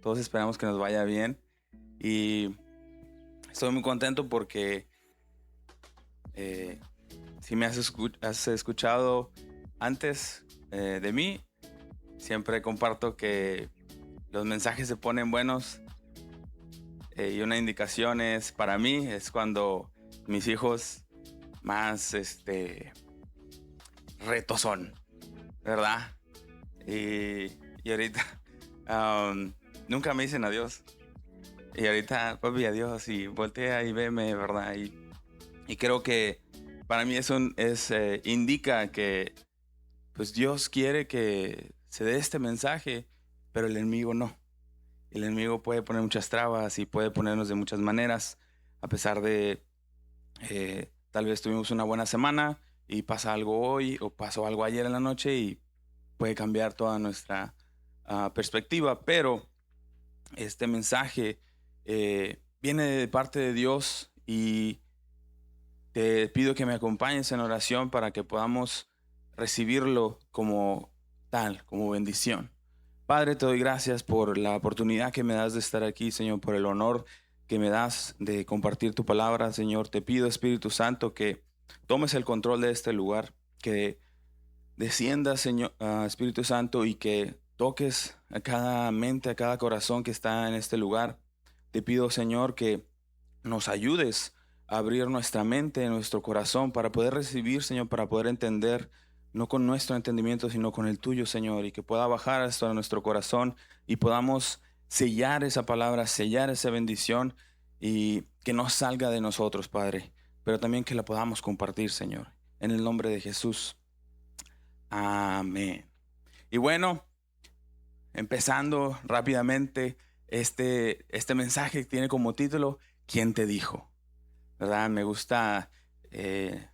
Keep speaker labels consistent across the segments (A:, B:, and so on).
A: Todos esperamos que nos vaya bien. Y estoy muy contento porque si me has escuchado antes de mí, siempre comparto que los mensajes se ponen buenos, y una indicación es para mí, es cuando mis hijos más retos son, ¿verdad? Y ahorita nunca me dicen adiós. Y ahorita, papi, adiós, y voltea y veme, ¿verdad? Y creo que para mí eso indica que pues Dios quiere que se dé este mensaje, pero el enemigo no. El enemigo puede poner muchas trabas y puede ponernos de muchas maneras, a pesar de tal vez tuvimos una buena semana y pasa algo hoy o pasó algo ayer en la noche y puede cambiar toda nuestra perspectiva, pero este mensaje viene de parte de Dios y te pido que me acompañes en oración para que podamos recibirlo como tal, como bendición. Padre, te doy gracias por la oportunidad que me das de estar aquí, Señor, por el honor que me das de compartir tu palabra, Señor. Te pido, Espíritu Santo, que tomes el control de este lugar, que desciendas, Señor, Espíritu Santo, y que toques a cada mente, a cada corazón que está en este lugar. Te pido, Señor, que nos ayudes a abrir nuestra mente, nuestro corazón, para poder recibir, Señor, para poder entender, no con nuestro entendimiento, sino con el tuyo, Señor, y que pueda bajar esto a nuestro corazón y podamos sellar esa palabra, sellar esa bendición y que no salga de nosotros, Padre, pero también que la podamos compartir, Señor, en el nombre de Jesús. Amén. Y bueno, empezando rápidamente, este mensaje tiene como título, ¿quién te dijo? ¿Verdad? Me gusta, se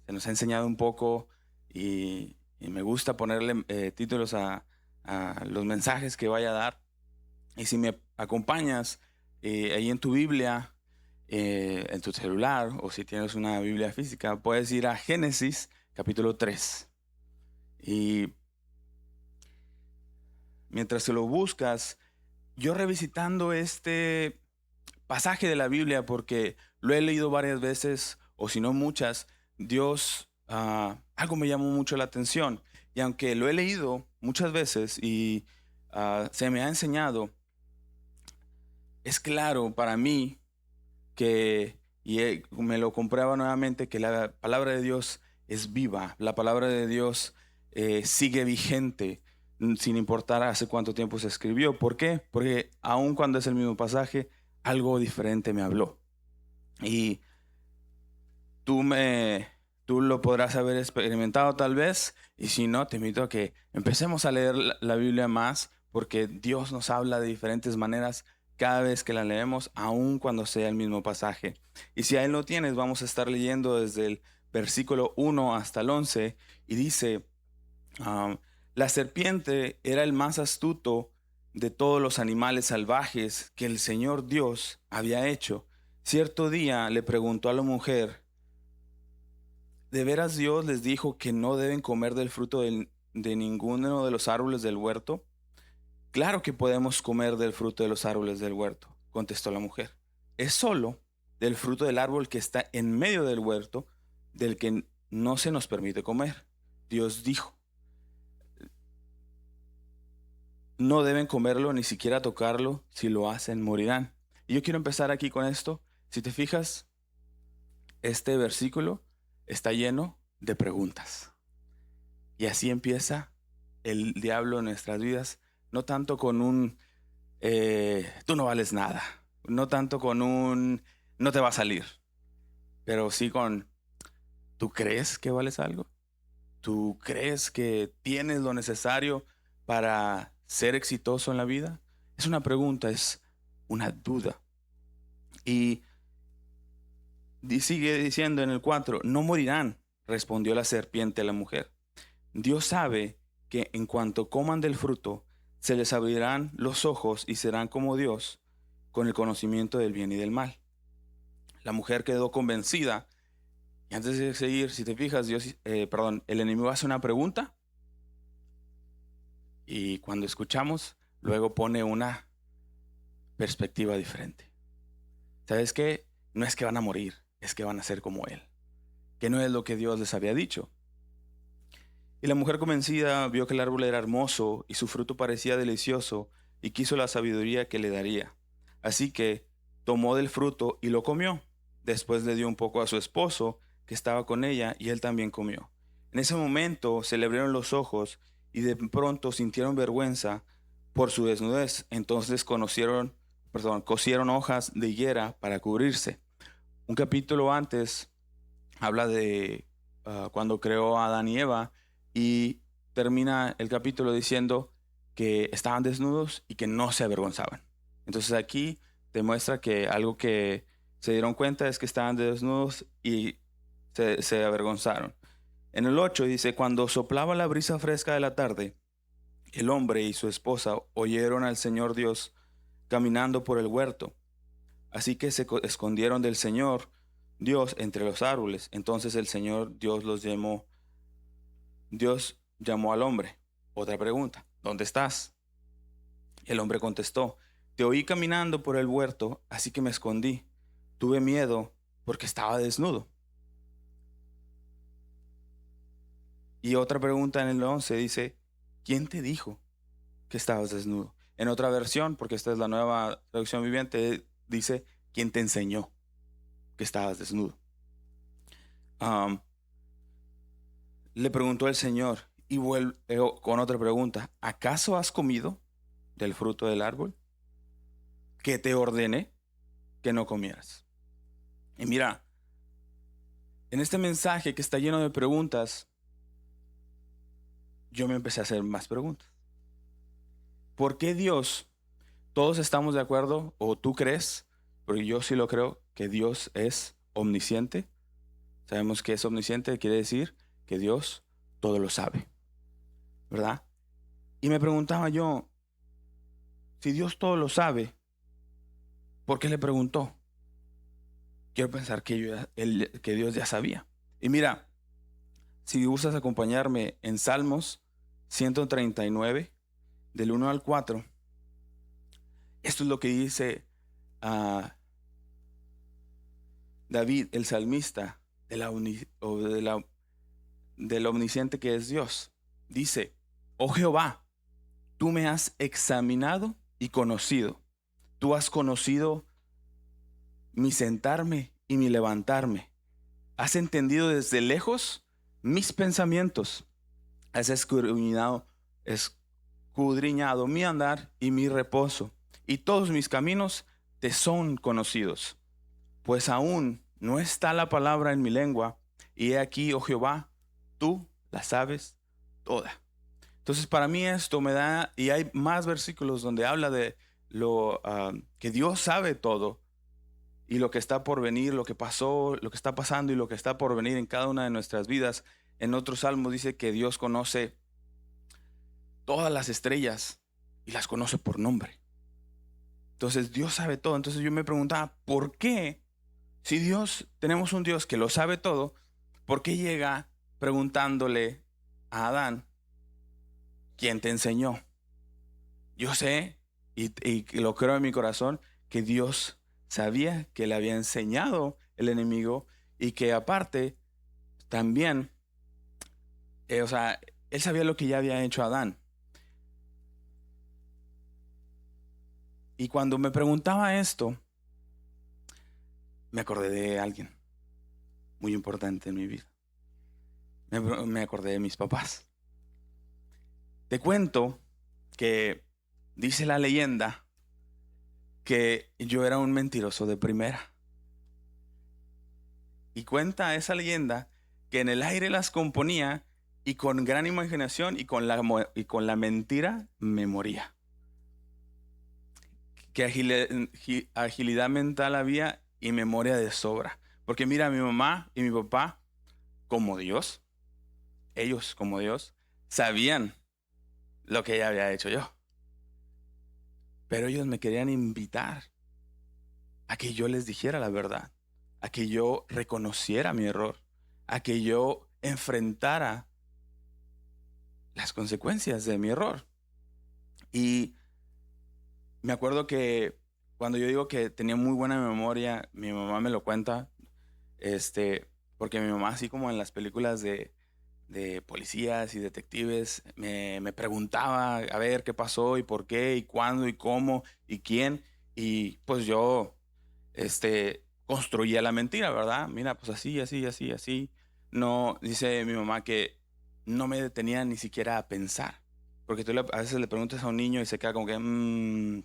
A: nos ha enseñado un poco y me gusta ponerle títulos a los mensajes que vaya a dar. Y si me acompañas ahí en tu Biblia, en tu celular, o si tienes una Biblia física, puedes ir a Génesis capítulo 3. Y mientras te lo buscas, yo revisitando este pasaje de la Biblia, porque lo he leído varias veces, o si no muchas, Dios, algo me llamó mucho la atención. Y aunque lo he leído muchas veces y se me ha enseñado, es claro para mí que, me lo comprueba nuevamente, que la palabra de Dios es viva, la palabra de Dios sigue vigente, sin importar hace cuánto tiempo se escribió. ¿Por qué? Porque aun cuando es el mismo pasaje, algo diferente me habló. Y tú lo podrás haber experimentado tal vez, y si no, te invito a que empecemos a leer la Biblia más, porque Dios nos habla de diferentes maneras cada vez que la leemos, aun cuando sea el mismo pasaje. Y si ahí lo tienes, vamos a estar leyendo desde el versículo 1 hasta el 11, y dice, la serpiente era el más astuto de todos los animales salvajes que el Señor Dios había hecho. Cierto día le preguntó a la mujer, ¿de veras Dios les dijo que no deben comer del fruto de ninguno de los árboles del huerto? Claro que podemos comer del fruto de los árboles del huerto, contestó la mujer. Es solo del fruto del árbol que está en medio del huerto, del que no se nos permite comer. Dios dijo, no deben comerlo ni siquiera tocarlo, si lo hacen morirán. Y yo quiero empezar aquí con esto. Si te fijas, este versículo está lleno de preguntas. Y así empieza el diablo en nuestras vidas, no tanto con un tú no vales nada, no tanto con un no te va a salir, pero sí con ¿tú crees que vales algo? ¿Tú crees que tienes lo necesario para ser exitoso en la vida? Es una pregunta, es una duda. Y sigue diciendo en el 4, no morirán, respondió la serpiente a la mujer. Dios sabe que en cuanto coman del fruto, se les abrirán los ojos y serán como Dios, con el conocimiento del bien y del mal. La mujer quedó convencida. Y antes de seguir, si te fijas, el enemigo hace una pregunta y cuando escuchamos, luego pone una perspectiva diferente. ¿Sabes qué? No es que van a morir, es que van a ser como Él, que no es lo que Dios les había dicho. Y la mujer convencida vio que el árbol era hermoso y su fruto parecía delicioso y quiso la sabiduría que le daría. Así que tomó del fruto y lo comió. Después le dio un poco a su esposo que estaba con ella y él también comió. En ese momento se le abrieron los ojos y de pronto sintieron vergüenza por su desnudez. Entonces cosieron hojas de higuera para cubrirse. Un capítulo antes habla de cuando creó a Adán y Eva y termina el capítulo diciendo que estaban desnudos y que no se avergonzaban. Entonces aquí demuestra que algo que se dieron cuenta es que estaban desnudos y se avergonzaron. En el 8 dice, cuando soplaba la brisa fresca de la tarde, el hombre y su esposa oyeron al Señor Dios caminando por el huerto. Así que se escondieron del Señor Dios entre los árboles. Entonces el Señor Dios llamó al hombre. Otra pregunta, ¿dónde estás? El hombre contestó, te oí caminando por el huerto, así que me escondí. Tuve miedo porque estaba desnudo. Y otra pregunta en el 11 dice, ¿quién te dijo que estabas desnudo? En otra versión, porque esta es la nueva traducción viviente, dice, ¿quién te enseñó que estabas desnudo? Le preguntó el Señor y vuelve con otra pregunta, ¿acaso has comido del fruto del árbol que te ordené que no comieras? Y mira, en este mensaje que está lleno de preguntas, yo me empecé a hacer más preguntas. ¿Por qué Dios, todos estamos de acuerdo, o tú crees, porque yo sí lo creo, que Dios es omnisciente? Sabemos que es omnisciente, quiere decir que Dios todo lo sabe, ¿verdad? Y me preguntaba yo, si Dios todo lo sabe, ¿por qué le preguntó? Quiero pensar que Dios ya sabía. Y mira, si gustas acompañarme en Salmos 139, del 1 al 4, esto es lo que dice David, el salmista, del omnisciente que es Dios. Dice, oh Jehová, tú me has examinado y conocido. Tú has conocido mi sentarme y mi levantarme. Has entendido desde lejos mis pensamientos. Has escudriñado mi andar y mi reposo. Y todos mis caminos te son conocidos. Pues aún no está la palabra en mi lengua. Y he aquí, oh Jehová, tú la sabes toda. Entonces para mí esto me da, y hay más versículos donde habla de lo que Dios sabe todo y lo que está por venir, lo que pasó, lo que está pasando y lo que está por venir en cada una de nuestras vidas. En otros salmos dice que Dios conoce todas las estrellas y las conoce por nombre. Entonces Dios sabe todo. Entonces yo me preguntaba, ¿por qué? Si tenemos un Dios que lo sabe todo, ¿por qué llega preguntándole a Adán, ¿quién te enseñó? Yo sé, y lo creo en mi corazón, que Dios sabía que le había enseñado el enemigo y que aparte también, él sabía lo que ya había hecho Adán. Y cuando me preguntaba esto, me acordé de alguien muy importante en mi vida. Me acordé de mis papás. Te cuento que dice la leyenda que yo era un mentiroso de primera. Y cuenta esa leyenda que en el aire las componía y con gran imaginación y con la mentira me moría. Que agilidad mental había y memoria de sobra. Porque mira, mi mamá y mi papá, como Dios, ellos como Dios, sabían lo que ya había hecho yo. Pero ellos me querían invitar a que yo les dijera la verdad, a que yo reconociera mi error, a que yo enfrentara las consecuencias de mi error. Y me acuerdo que cuando yo digo que tenía muy buena memoria, mi mamá me lo cuenta, porque mi mamá, así como en las películas de policías y detectives, me preguntaba a ver qué pasó y por qué y cuándo y cómo y quién. Y pues yo, construía la mentira, ¿verdad? Mira, pues así, así, así, así. No, dice mi mamá que no me detenía ni siquiera a pensar. Porque a veces le preguntas a un niño y se queda como que,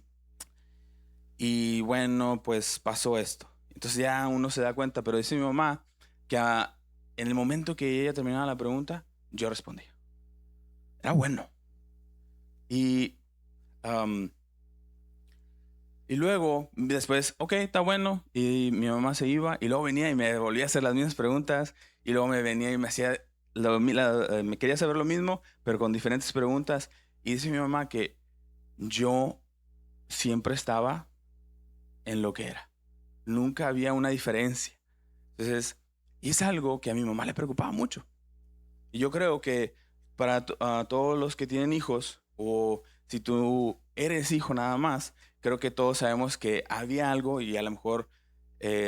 A: y bueno, pues pasó esto. Entonces ya uno se da cuenta, pero dice mi mamá que en el momento que ella terminaba la pregunta, yo respondía. Era bueno. Y, am, y luego, después, ok, está bueno. Y mi mamá se iba y luego venía y me volvía a hacer las mismas preguntas. Y luego me venía y me hacía, me quería saber lo mismo, pero con diferentes preguntas. Y dice mi mamá que yo siempre estaba en lo que era. Nunca había una diferencia. Entonces, y es algo que a mi mamá le preocupaba mucho. Y yo creo que para a todos los que tienen hijos, o si tú eres hijo nada más, creo que todos sabemos que había algo y a lo mejor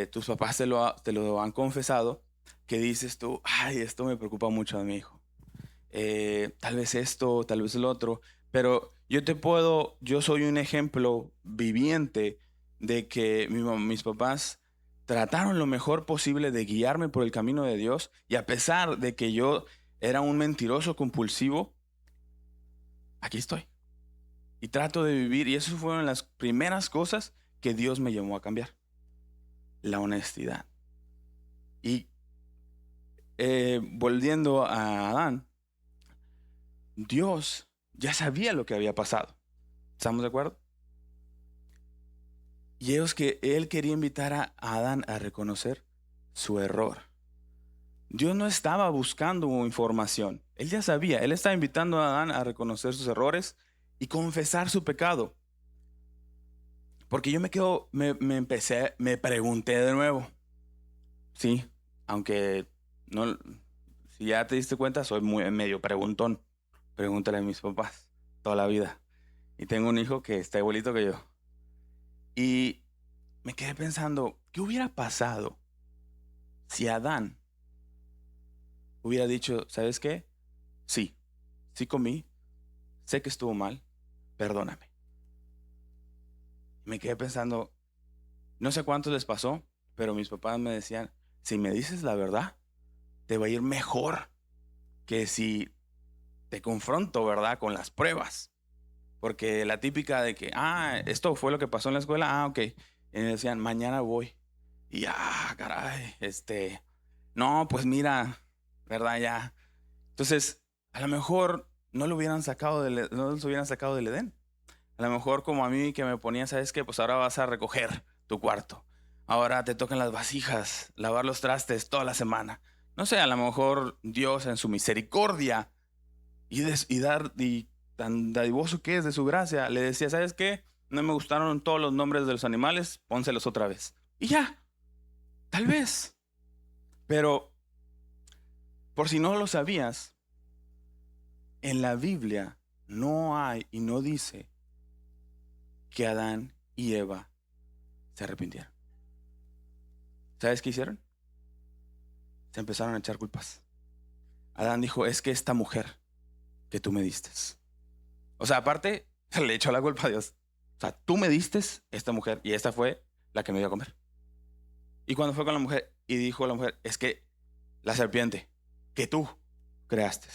A: tus papás te lo han confesado, que dices tú, ay, esto me preocupa mucho a mi hijo. Tal vez esto, tal vez el otro, pero yo soy un ejemplo viviente de que mis papás trataron lo mejor posible de guiarme por el camino de Dios, y a pesar de que yo era un mentiroso compulsivo, aquí estoy y trato de vivir, y eso fueron las primeras cosas que Dios me llamó a cambiar: la honestidad. Y volviendo a Adán, Dios ya sabía lo que había pasado. ¿Estamos de acuerdo? Y él quería invitar a Adán a reconocer su error. Dios no estaba buscando información. Él ya sabía. Él estaba invitando a Adán a reconocer sus errores y confesar su pecado. Porque yo me pregunté de nuevo. Sí, aunque no, si ya te diste cuenta, soy medio preguntón. Pregúntale a mis papás toda la vida. Y tengo un hijo que está igualito que yo. Y me quedé pensando, ¿qué hubiera pasado si Adán hubiera dicho, ¿sabes qué? Sí, sí comí, sé que estuvo mal, perdóname? Me quedé pensando, no sé cuánto les pasó, pero mis papás me decían, si me dices la verdad, te va a ir mejor que si te confronto, ¿verdad? Con las pruebas. Porque la típica de que, esto fue lo que pasó en la escuela, ok. Y me decían, mañana voy. Y caray, no, pues mira, ¿verdad? Ya. Entonces, a lo mejor no los hubieran sacado del Edén. A lo mejor como a mí, que me ponía, ¿sabes qué? Pues ahora vas a recoger tu cuarto. Ahora te tocan las vasijas, lavar los trastes toda la semana. No sé, a lo mejor Dios en su misericordia y tan dadivoso que es de su gracia, le decía, ¿sabes qué? No me gustaron todos los nombres de los animales, pónselos otra vez. Y ya, tal vez. Pero por si no lo sabías, en la Biblia no hay y no dice que Adán y Eva se arrepintieron. ¿Sabes qué hicieron? Se empezaron a echar culpas. Adán dijo, es que esta mujer que tú me diste. O sea, aparte, le echó la culpa a Dios. O sea, tú me diste esta mujer y esta fue la que me dio a comer. Y cuando fue con la mujer y dijo a la mujer, es que la serpiente que tú creaste.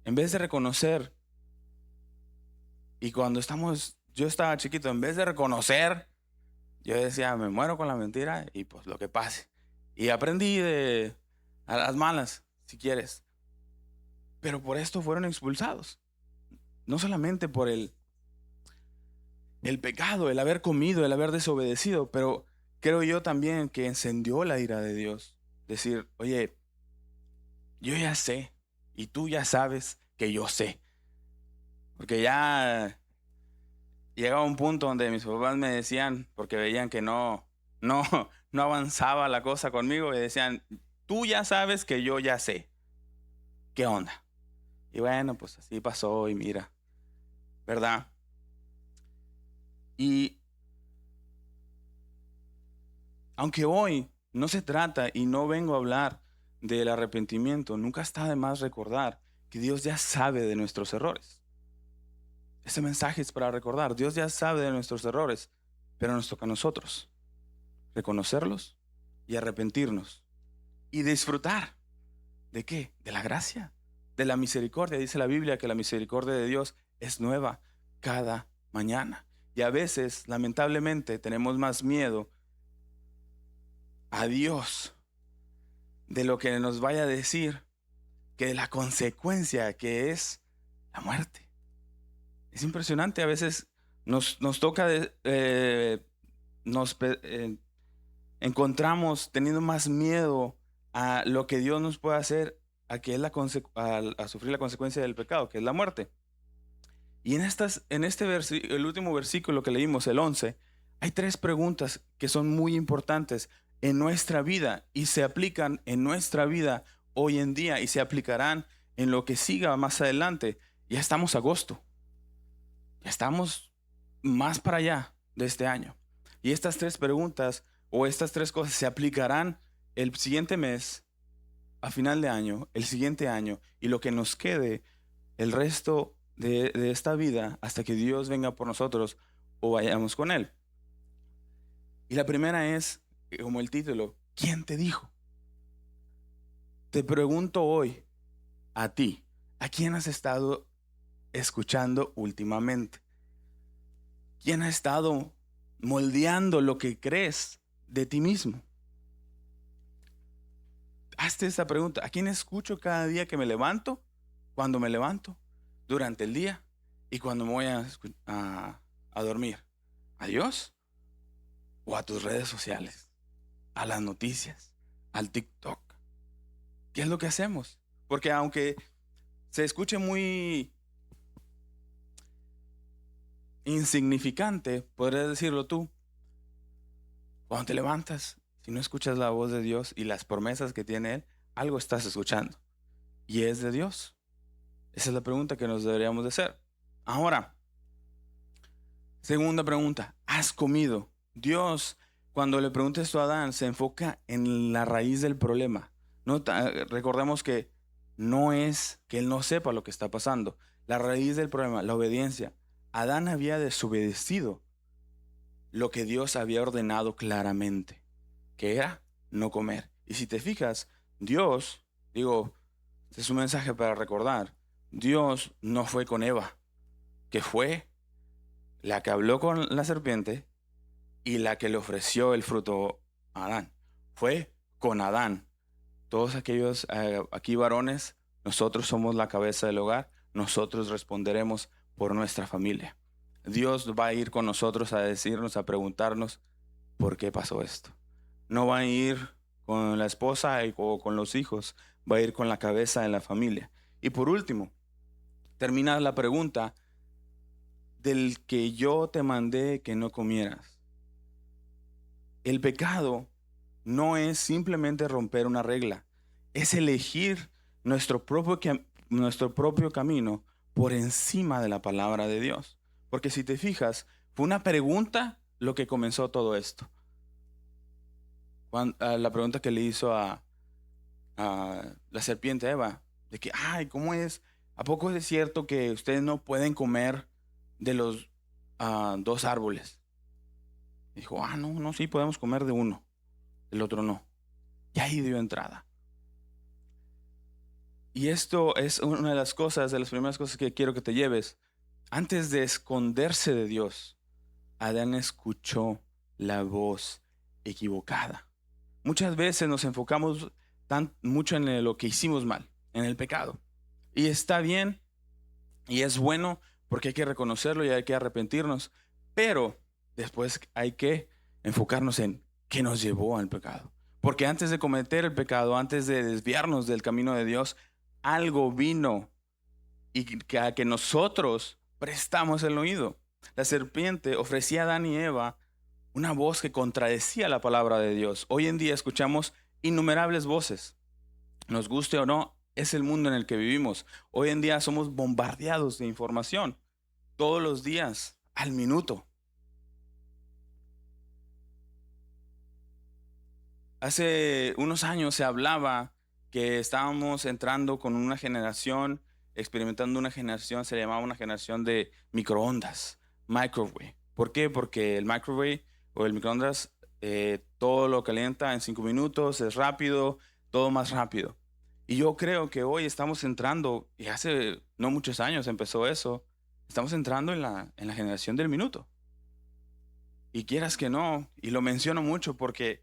A: En vez de reconocer, y yo estaba chiquito, en vez de reconocer, yo decía, me muero con la mentira y pues lo que pase. Y aprendí a las malas, si quieres. Pero por esto fueron expulsados. No solamente por el pecado, el haber comido, el haber desobedecido, pero creo yo también que encendió la ira de Dios. Decir, oye, yo ya sé y tú ya sabes que yo sé. Porque ya llegaba un punto donde mis papás me decían, porque veían que no, no avanzaba la cosa conmigo, y decían, tú ya sabes que yo ya sé. ¿Qué onda? Y bueno, pues así pasó y mira, ¿verdad? Y Aunque hoy no se trata y no vengo a hablar del arrepentimiento, nunca está de más recordar que Dios ya sabe de nuestros errores. Este mensaje es para recordar, Dios ya sabe de nuestros errores, pero nos toca a nosotros reconocerlos y arrepentirnos y disfrutar. ¿De qué? De la gracia, de la misericordia. Dice la Biblia que la misericordia de Dios es nueva cada mañana. Y a veces, lamentablemente, tenemos más miedo a Dios de lo que nos vaya a decir que de la consecuencia que es la muerte. Es impresionante, a veces nos toca, nos encontramos teniendo más miedo a lo que Dios nos puede hacer, a que es a sufrir la consecuencia del pecado, que es la muerte. Y en este el último versículo que leímos, el 11, hay 3 preguntas que son muy importantes en nuestra vida y se aplican en nuestra vida hoy en día y se aplicarán en lo que siga más adelante. Ya estamos a agosto, ya estamos más para allá de este año. Y estas 3 preguntas o estas 3 cosas se aplicarán el siguiente mes, a final de año, el siguiente año y lo que nos quede el resto de esta vida hasta que Dios venga por nosotros o vayamos con Él. Y la primera es, como el título, ¿quién te dijo? Te pregunto hoy a ti, ¿a quién has estado escuchando últimamente? ¿Quién ha estado moldeando lo que crees de ti mismo? Hazte esta pregunta, ¿a quién escucho cada día que me levanto? Cuando me levanto, durante el día y cuando me voy a dormir. ¿A Dios? ¿O a tus redes sociales? ¿A las noticias? ¿Al TikTok? ¿Qué es lo que hacemos? Porque aunque se escuche muy insignificante, podrías decirlo tú, cuando te levantas, si no escuchas la voz de Dios y las promesas que tiene Él, algo estás escuchando. ¿Y es de Dios? Esa es la pregunta que nos deberíamos de hacer. Ahora, segunda pregunta, ¿has comido? Dios, cuando le pregunta esto a Adán, se enfoca en la raíz del problema. No, recordemos que no es que él no sepa lo que está pasando. La raíz del problema, la obediencia. Adán había desobedecido lo que Dios había ordenado claramente, que era no comer. Y si te fijas, Dios, este es un mensaje para recordar, Dios no fue con Eva, que fue la que habló con la serpiente y la que le ofreció el fruto a Adán. Fue con Adán. Todos aquellos aquí varones, nosotros somos la cabeza del hogar, nosotros responderemos por nuestra familia. Dios va a ir con nosotros a decirnos, a preguntarnos por qué pasó esto. No va a ir con la esposa o con los hijos, va a ir con la cabeza de la familia. Y por último, termina la pregunta del que yo te mandé que no comieras. El pecado no es simplemente romper una regla, es elegir nuestro propio camino por encima de la palabra de Dios. Porque si te fijas, fue una pregunta lo que comenzó todo esto. La pregunta que le hizo a la serpiente Eva, de que, ay, ¿cómo es? ¿A poco es cierto que ustedes no pueden comer de los 2 árboles? Dijo, no, sí podemos comer de uno, del otro no. Y ahí dio entrada. Y esto es una de las cosas, de las primeras cosas que quiero que te lleves. Antes de esconderse de Dios, Adán escuchó la voz equivocada. Muchas veces nos enfocamos mucho en lo que hicimos mal, en el pecado. Y está bien, y es bueno, porque hay que reconocerlo y hay que arrepentirnos. Pero después hay que enfocarnos en qué nos llevó al pecado. Porque antes de cometer el pecado, antes de desviarnos del camino de Dios, algo vino y a que nosotros prestamos el oído. La serpiente ofrecía a Adán y Eva una voz que contradecía la palabra de Dios. Hoy en día escuchamos innumerables voces. Nos guste o no, es el mundo en el que vivimos. Hoy en día somos bombardeados de información. Todos los días, al minuto. Hace unos años se hablaba que estábamos entrando con una generación, experimentando una generación, se llamaba una generación de microondas, microwave. ¿Por qué? Porque el microwave o el microondas todo lo calienta en 5 minutos, es rápido, todo más rápido. Y yo creo que hoy estamos entrando, y hace no muchos años empezó eso, estamos entrando en la generación del minuto. Y quieras que no, y lo menciono mucho porque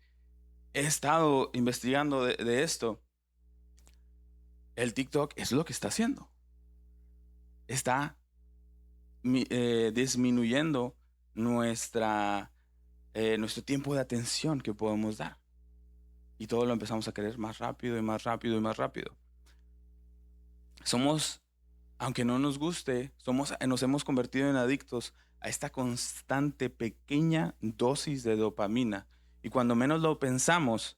A: he estado investigando de esto. El TikTok es lo que está haciendo. Está disminuyendo nuestro tiempo de atención que podemos dar. Y todo lo empezamos a querer más rápido y más rápido y más rápido. Aunque no nos guste, nos hemos convertido en adictos a esta constante pequeña dosis de dopamina. Y cuando menos lo pensamos,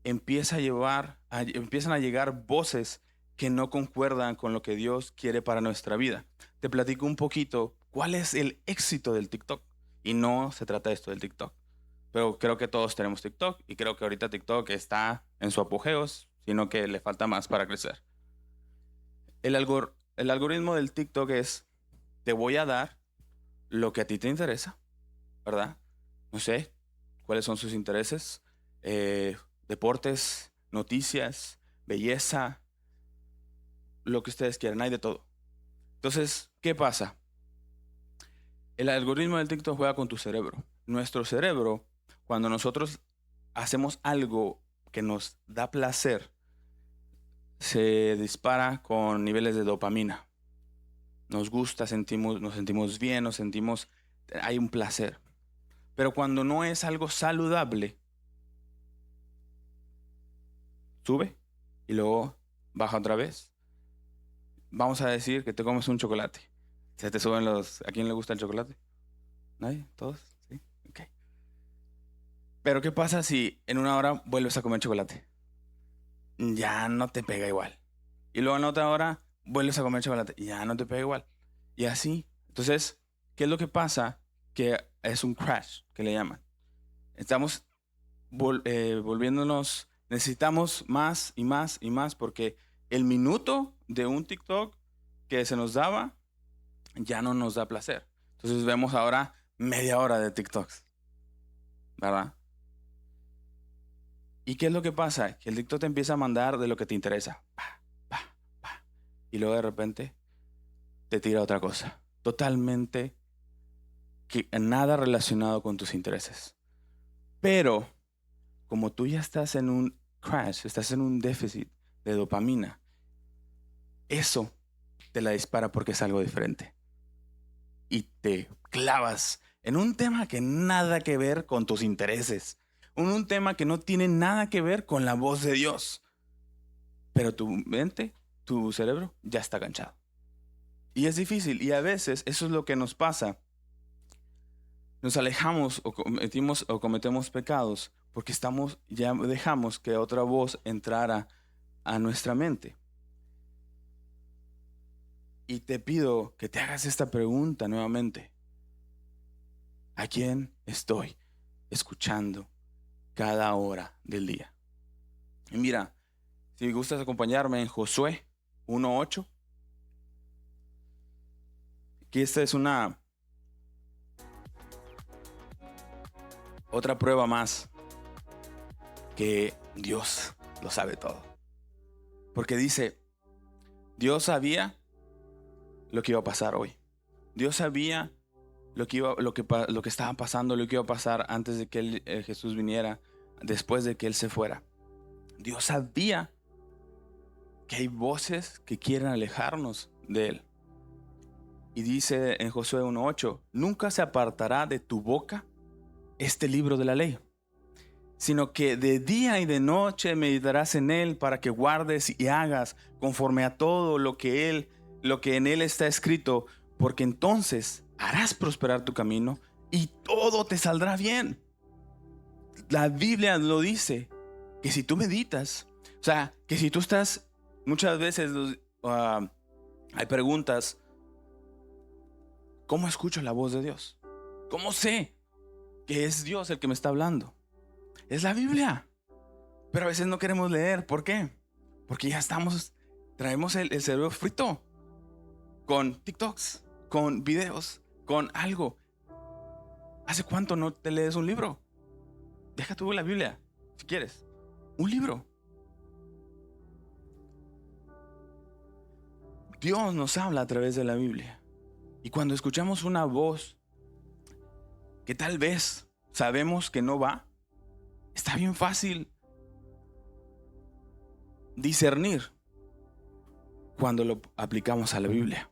A: empiezan a llegar voces que no concuerdan con lo que Dios quiere para nuestra vida. Te platico un poquito cuál es el éxito del TikTok. Y no se trata de esto del TikTok. Pero creo que todos tenemos TikTok y creo que ahorita TikTok está en su apogeo, sino que le falta más para crecer. El algoritmo del TikTok es, te voy a dar lo que a ti te interesa, ¿verdad? No sé cuáles son sus intereses. Deportes, noticias, belleza, lo que ustedes quieran, hay de todo. Entonces, ¿qué pasa? El algoritmo del TikTok juega con tu cerebro. Nuestro cerebro, cuando nosotros hacemos algo que nos da placer, se dispara con niveles de dopamina. Nos gusta, nos sentimos bien, hay un placer. Pero cuando no es algo saludable, sube y luego baja otra vez. Vamos a decir que te comes un chocolate. Se te suben los... ¿A quién le gusta el chocolate? ¿Nadie? ¿Todos? ¿Sí? Ok. Pero ¿qué pasa si en una hora vuelves a comer chocolate? Ya no te pega igual. Y luego en otra hora vuelves a comer chocolate. Ya no te pega igual. Y así. Entonces, ¿qué es lo que pasa? Que es un crash, que le llaman. Estamos volviéndonos... Necesitamos más y más y más porque el minuto de un TikTok que se nos daba ya no nos da placer. Entonces vemos ahora media hora de TikToks, ¿verdad? ¿Y qué es lo que pasa? Que el TikTok te empieza a mandar de lo que te interesa. Pa, pa, pa. Y luego de repente te tira otra cosa. Totalmente nada relacionado con tus intereses. Pero como tú ya estás en un crash, estás en un déficit de dopamina, eso te la dispara porque es algo diferente. Y te clavas en un tema que nada que ver con tus intereses. Un tema que no tiene nada que ver con la voz de Dios. Pero tu mente, tu cerebro, ya está ganchado. Y es difícil. Y a veces eso es lo que nos pasa. Nos alejamos o cometemos pecados porque ya dejamos que otra voz entrara a nuestra mente. Y te pido que te hagas esta pregunta nuevamente. ¿A quién estoy escuchando cada hora del día? Y mira, si gustas acompañarme en Josué 1:8, que esta es otra prueba más que Dios lo sabe todo. Porque dice, Dios sabía lo que iba a pasar hoy. Dios sabía lo que estaba pasando, lo que iba a pasar antes de que Jesús viniera, después de que Él se fuera. Dios sabía que hay voces que quieren alejarnos de Él. Y dice en Josué 1:8, nunca se apartará de tu boca este libro de la ley, sino que de día y de noche meditarás en él para que guardes y hagas conforme a todo lo que en él está escrito, porque entonces harás prosperar tu camino y todo te saldrá bien. La Biblia lo dice, que si tú meditas, o sea, que si tú estás, muchas veces hay preguntas, ¿cómo escucho la voz de Dios? ¿Cómo sé que es Dios el que me está hablando? Es la Biblia. Pero a veces no queremos leer. ¿Por qué? Porque ya traemos el cerebro frito con TikToks, con videos, con algo. ¿Hace cuánto no te lees un libro? Deja tú la Biblia, si quieres. Un libro. Dios nos habla a través de la Biblia. Y cuando escuchamos una voz que tal vez sabemos que no va, está bien fácil discernir cuando lo aplicamos a la Biblia.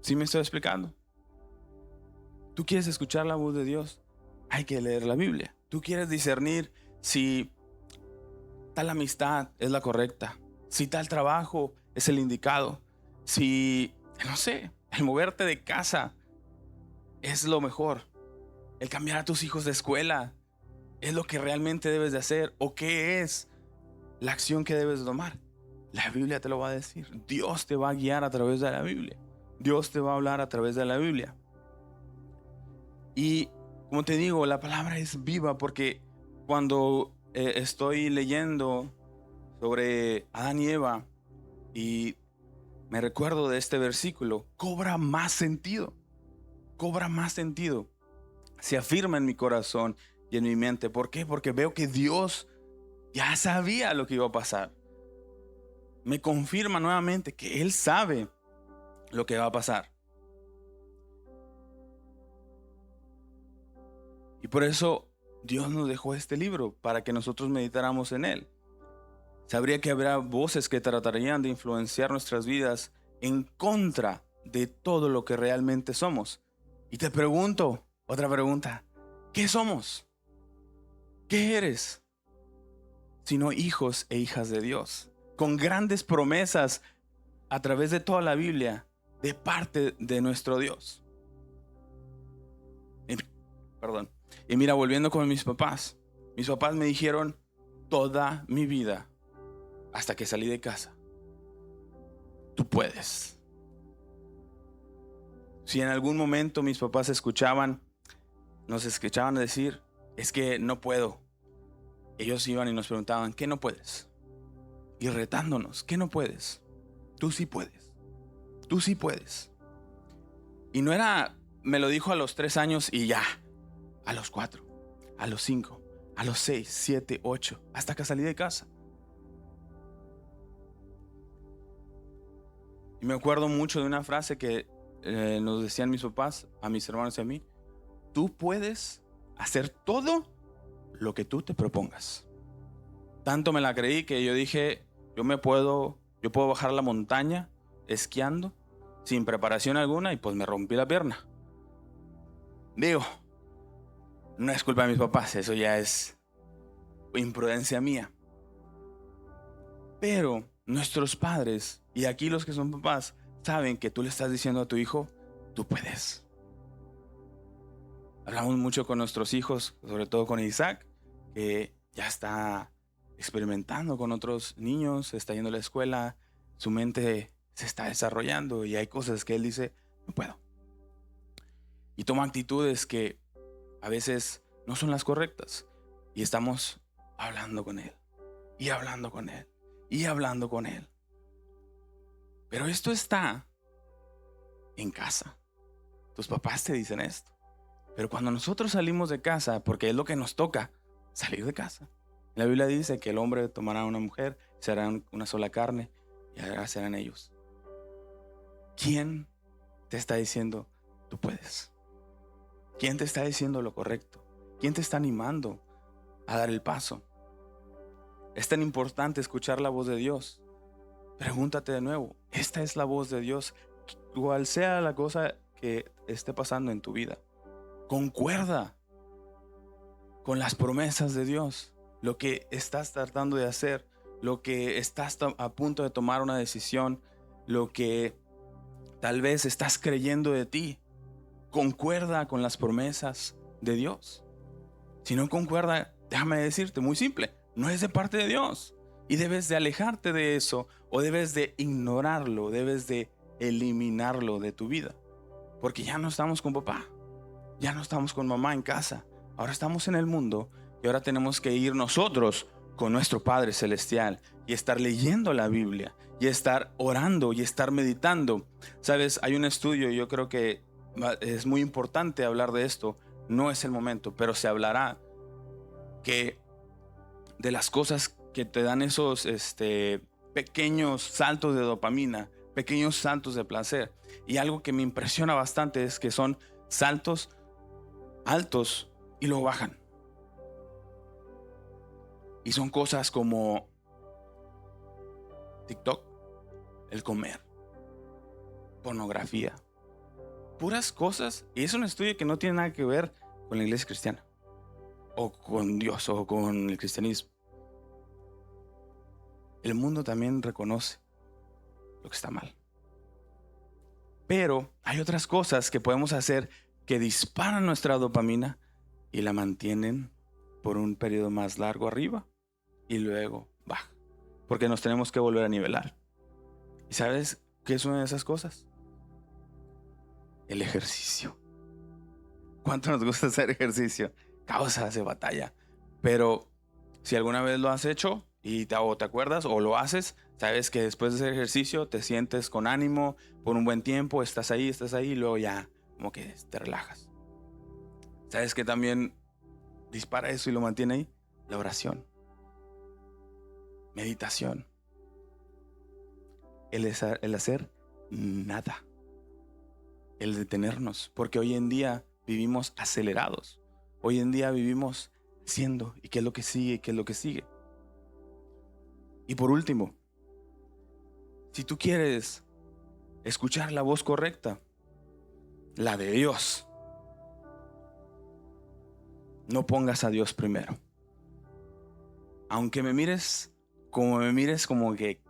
A: ¿Sí me estoy explicando? Tú quieres escuchar la voz de Dios, hay que leer la Biblia. Tú quieres discernir si tal amistad es la correcta, si tal trabajo es el indicado, si, no sé, el moverte de casa es lo mejor, el cambiar a tus hijos de escuela es lo que realmente debes de hacer, o qué es la acción que debes de tomar. La Biblia te lo va a decir. Dios te va a guiar a través de la Biblia. Dios te va a hablar a través de la Biblia. Y como te digo, la palabra es viva, porque cuando estoy leyendo sobre Adán y Eva y me recuerdo de este versículo, cobra más sentido. Cobra más sentido. Se afirma en mi corazón y en mi mente. ¿Por qué? Porque veo que Dios ya sabía lo que iba a pasar. Me confirma nuevamente que Él sabe lo que va a pasar. Y por eso Dios nos dejó este libro, para que nosotros meditáramos en él. Sabría que habrá voces que tratarían de influenciar nuestras vidas en contra de todo lo que realmente somos. Y te pregunto, otra pregunta, ¿qué somos? ¿Qué eres? Sino hijos e hijas de Dios, con grandes promesas a través de toda la Biblia, de parte de nuestro Dios. Y mira, volviendo con mis papás me dijeron toda mi vida, hasta que salí de casa: tú puedes. Si en algún momento mis papás nos escuchaban decir, es que no puedo, ellos iban y nos preguntaban, ¿qué no puedes? Y retándonos, ¿qué no puedes? Tú sí puedes. Tú sí puedes. Y no era, me lo dijo a los 3 años y ya, a los 4, a los 5, a los 6, 7, 8, hasta que salí de casa. Y me acuerdo mucho de una frase que nos decían mis papás, a mis hermanos y a mí: tú puedes hacer todo lo que tú te propongas. Tanto me la creí que yo dije, yo puedo bajar la montaña esquiando sin preparación alguna, y pues me rompí la pierna. Digo, no es culpa de mis papás, eso ya es imprudencia mía. Pero nuestros padres, y aquí los que son papás, saben que tú le estás diciendo a tu hijo, tú puedes. Hablamos mucho con nuestros hijos, sobre todo con Isaac, que ya está experimentando con otros niños, está yendo a la escuela, su mente se está desarrollando y hay cosas que él dice, no puedo. Y toma actitudes que a veces no son las correctas. Y estamos hablando con él, y hablando con él, y hablando con él. Pero esto está en casa. Tus papás te dicen esto. Pero cuando nosotros salimos de casa, porque es lo que nos toca, salir de casa. La Biblia dice que el hombre tomará a una mujer, serán una sola carne, y ahora serán ellos. ¿Quién te está diciendo tú puedes? ¿Quién te está diciendo lo correcto? ¿Quién te está animando a dar el paso? Es tan importante escuchar la voz de Dios. Pregúntate de nuevo, ¿esta es la voz de Dios? Cual sea la cosa que esté pasando en tu vida, concuerda con las promesas de Dios. Lo que estás tratando de hacer, lo que estás a punto de tomar una decisión, lo que tal vez estás creyendo de ti, concuerda con las promesas de Dios. Si no concuerda, déjame decirte, muy simple, no es de parte de Dios. Y debes de alejarte de eso, o debes de ignorarlo, debes de eliminarlo de tu vida. Porque ya no estamos con papá, ya no estamos con mamá en casa, ahora estamos en el mundo, y ahora tenemos que ir nosotros con nuestro Padre Celestial y estar leyendo la Biblia y estar orando y estar meditando. Sabes, hay un estudio, yo creo que es muy importante hablar de esto. No es el momento, pero se hablará que de las cosas que te dan esos pequeños saltos de dopamina, pequeños saltos de placer. Y algo que me impresiona bastante es que son saltos altos y luego bajan. Y son cosas como TikTok, el comer, pornografía, puras cosas. Y es un estudio que no tiene nada que ver con la iglesia cristiana, o con Dios, o con el cristianismo. El mundo también reconoce lo que está mal. Pero hay otras cosas que podemos hacer que disparan nuestra dopamina y la mantienen por un periodo más largo arriba y luego baja, porque nos tenemos que volver a nivelar. ¿Y sabes qué es una de esas cosas? El ejercicio. ¿Cuánto nos gusta hacer ejercicio? Causa de batalla. Pero si alguna vez lo has hecho o te acuerdas o lo haces, sabes que después de hacer ejercicio te sientes con ánimo por un buen tiempo, estás ahí y luego ya como que te relajas. ¿Sabes que también dispara eso y lo mantiene ahí? La oración, meditación, el hacer nada, el detenernos, porque hoy en día vivimos acelerados. Hoy en día vivimos haciendo, y qué es lo que sigue, qué es lo que sigue. Y por último, si tú quieres escuchar la voz correcta, la de Dios, no pongas a Dios primero. Aunque me mires como que,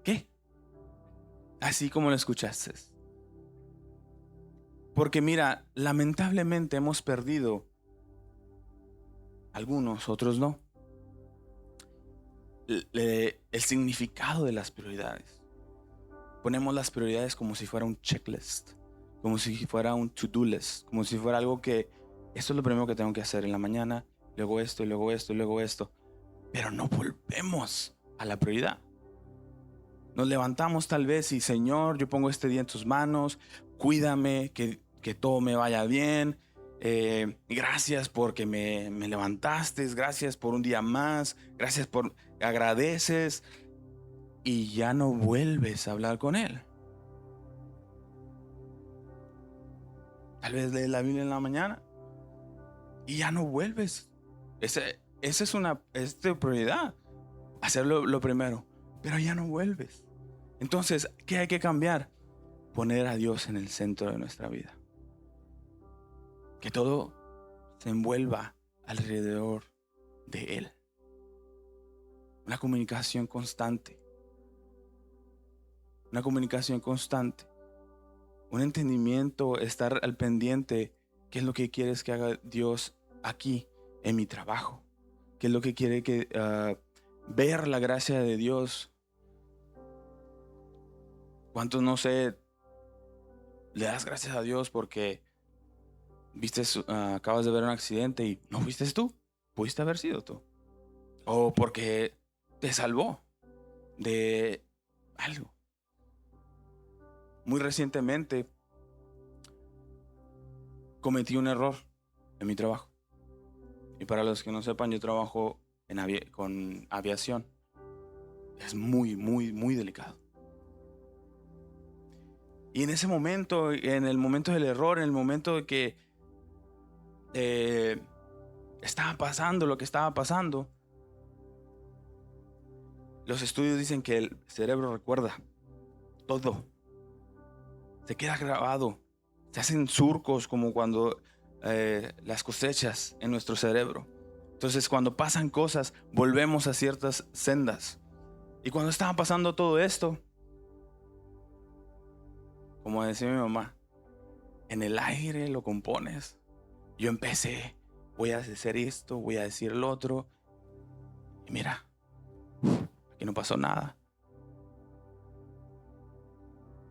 A: ¿qué? Así como lo escuchaste. Porque mira, lamentablemente hemos perdido, algunos, otros no, el significado de las prioridades. Ponemos las prioridades como si fuera un checklist, como si fuera un to-do list, como si fuera algo que esto es lo primero que tengo que hacer en la mañana, luego esto, y luego esto, y luego esto. Pero no volvemos a la prioridad. Nos levantamos tal vez y Señor, yo pongo este día en tus manos, cuídame, que todo me vaya bien. Gracias porque me levantaste, gracias por un día más, gracias por agradeces y ya no vuelves a hablar con Él. Tal vez lees la Biblia en la mañana y ya no vuelves. Esa es tu prioridad, hacerlo lo primero, pero ya no vuelves. Entonces, ¿qué hay que cambiar? Poner a Dios en el centro de nuestra vida. Que todo se envuelva alrededor de Él. Una comunicación constante. Una comunicación constante. Un entendimiento, estar al pendiente. ¿Qué es lo que quieres que haga Dios aquí en mi trabajo? ¿Qué es lo que quiere que ver la gracia de Dios? ¿Cuántos, no sé, le das gracias a Dios porque acabas de ver un accidente y no fuiste tú? Pudiste haber sido tú. O porque te salvó de algo. Muy recientemente cometí un error en mi trabajo. Y para los que no sepan, yo trabajo con aviación. Es muy, muy, muy delicado. Y en ese momento, en el momento del error, en el momento de que estaba pasando lo que estaba pasando, los estudios dicen que el cerebro recuerda todo. Se queda grabado. Se hacen surcos como cuando las cosechas en nuestro cerebro. Entonces, cuando pasan cosas, volvemos a ciertas sendas. Y cuando estaba pasando todo esto, como decía mi mamá, en el aire lo compones. Yo empecé, voy a hacer esto, voy a decir lo otro. Y mira, aquí no pasó nada.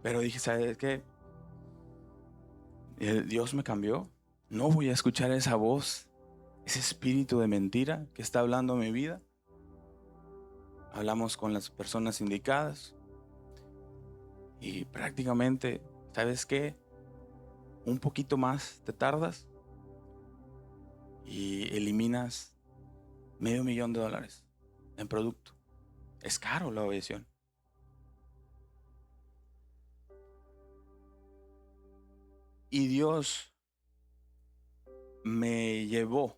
A: Pero dije, ¿sabes qué? Dios me cambió. No voy a escuchar esa voz, ese espíritu de mentira que está hablando en mi vida. hablamos con las personas indicadas y prácticamente, ¿sabes qué? Un poquito más te tardas y eliminas $500,000 en producto. Es caro la objeción. Y Dios me llevó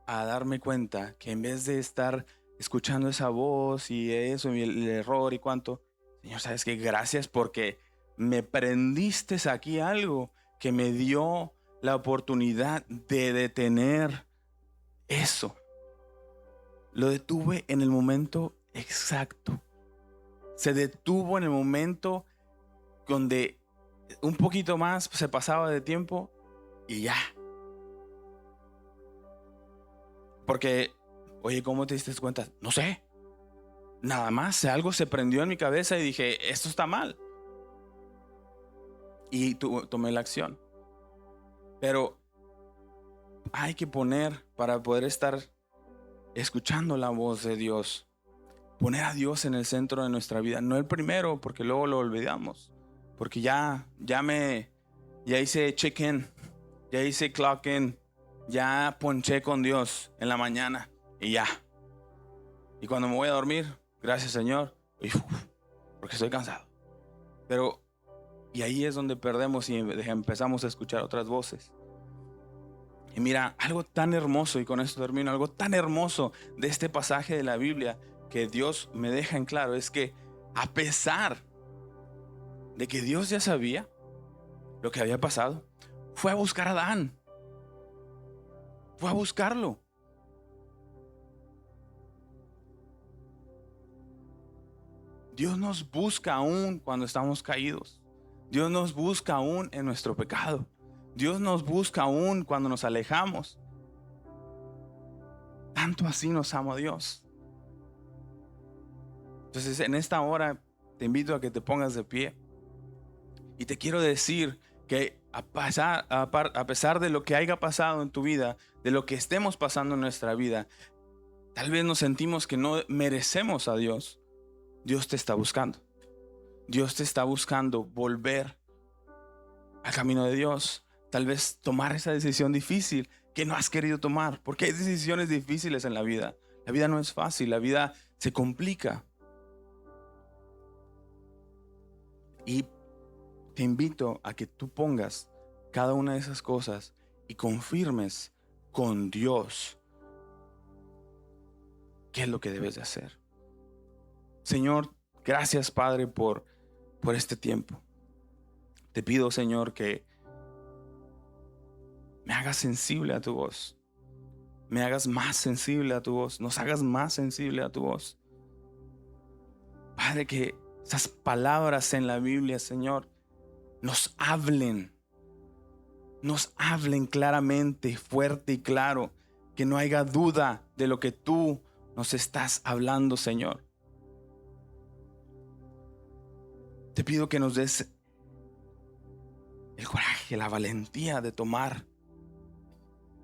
A: a darme cuenta que en vez de estar escuchando esa voz y eso, y el error y cuánto, Señor, ¿sabes qué? Gracias porque me prendiste aquí algo que me dio la oportunidad de detener eso. Lo detuve en el momento exacto. Se detuvo en el momento donde un poquito más se pasaba de tiempo y ya. Porque, oye, ¿cómo te diste cuenta? No sé. Nada más, algo se prendió en mi cabeza y dije, esto está mal. Y tomé la acción. Pero hay que poner, para poder estar escuchando la voz de Dios, poner a Dios en el centro de nuestra vida. No el primero, porque luego lo olvidamos. Porque ya hice check-in, ya hice clock-in, ya ponché con Dios en la mañana y ya. Y cuando me voy a dormir, gracias Señor, porque estoy cansado. Pero, y ahí es donde perdemos y empezamos a escuchar otras voces. Y mira, algo tan hermoso, y con esto termino, algo tan hermoso de este pasaje de la Biblia que Dios me deja en claro, es que a pesar de que Dios ya sabía lo que había pasado, fue a buscar a Adán. Fue a buscarlo. Dios nos busca aún cuando estamos caídos. Dios nos busca aún en nuestro pecado. Dios nos busca aún cuando nos alejamos. Tanto así nos ama Dios. Entonces en esta hora te invito a que te pongas de pie. Y te quiero decir que a pesar de lo que haya pasado en tu vida, de lo que estemos pasando en nuestra vida, tal vez nos sentimos que no merecemos a Dios. Dios te está buscando. Dios te está buscando volver al camino de Dios. Tal vez tomar esa decisión difícil que no has querido tomar. Porque hay decisiones difíciles en la vida. La vida no es fácil, la vida se complica. Y te invito a que tú pongas cada una de esas cosas y confirmes con Dios qué es lo que debes de hacer. Señor, gracias Padre por este tiempo. Te pido, Señor, que me hagas sensible a tu voz. Me hagas más sensible a tu voz. Nos hagas más sensible a tu voz. Padre, que esas palabras en la Biblia, Señor, nos hablen claramente, fuerte y claro, que no haya duda de lo que tú nos estás hablando, Señor. Te pido que nos des el coraje, la valentía de tomar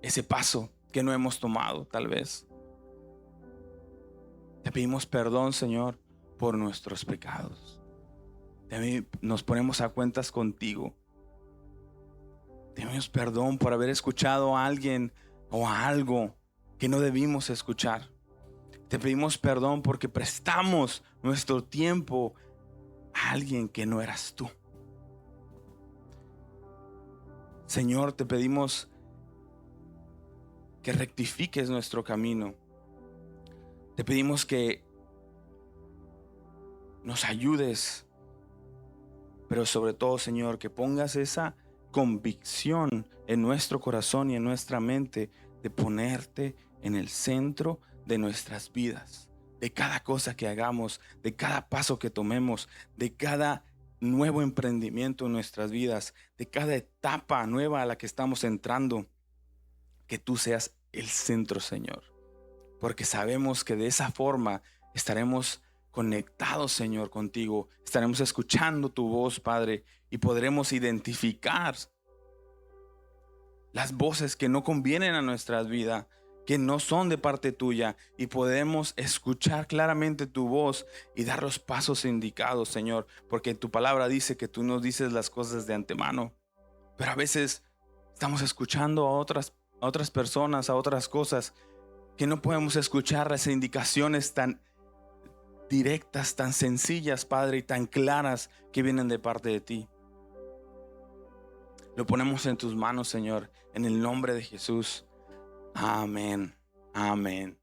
A: ese paso que no hemos tomado, tal vez. Te pedimos perdón, Señor, por nuestros pecados. Nos ponemos a cuentas contigo. Te pedimos perdón por haber escuchado a alguien o a algo que no debimos escuchar. Te pedimos perdón porque prestamos nuestro tiempo a alguien que no eras tú. Señor, te pedimos que rectifiques nuestro camino. Te pedimos que nos ayudes, pero sobre todo, Señor, que pongas esa convicción en nuestro corazón y en nuestra mente de ponerte en el centro de nuestras vidas, de cada cosa que hagamos, de cada paso que tomemos, de cada nuevo emprendimiento en nuestras vidas, de cada etapa nueva a la que estamos entrando. Que tú seas el centro, Señor, porque sabemos que de esa forma estaremos conectados, Señor, contigo. Estaremos escuchando tu voz, Padre, y podremos identificar las voces que no convienen a nuestra vida que no son de parte tuya, y podemos escuchar claramente tu voz y dar los pasos indicados, Señor, porque tu palabra dice que tú nos dices las cosas de antemano. Pero a veces estamos escuchando a otras personas, a otras cosas, que no podemos escuchar las indicaciones tan directas, tan sencillas, Padre, y tan claras que vienen de parte de ti. Lo ponemos en tus manos, Señor, en el nombre de Jesús. Amén. Amén.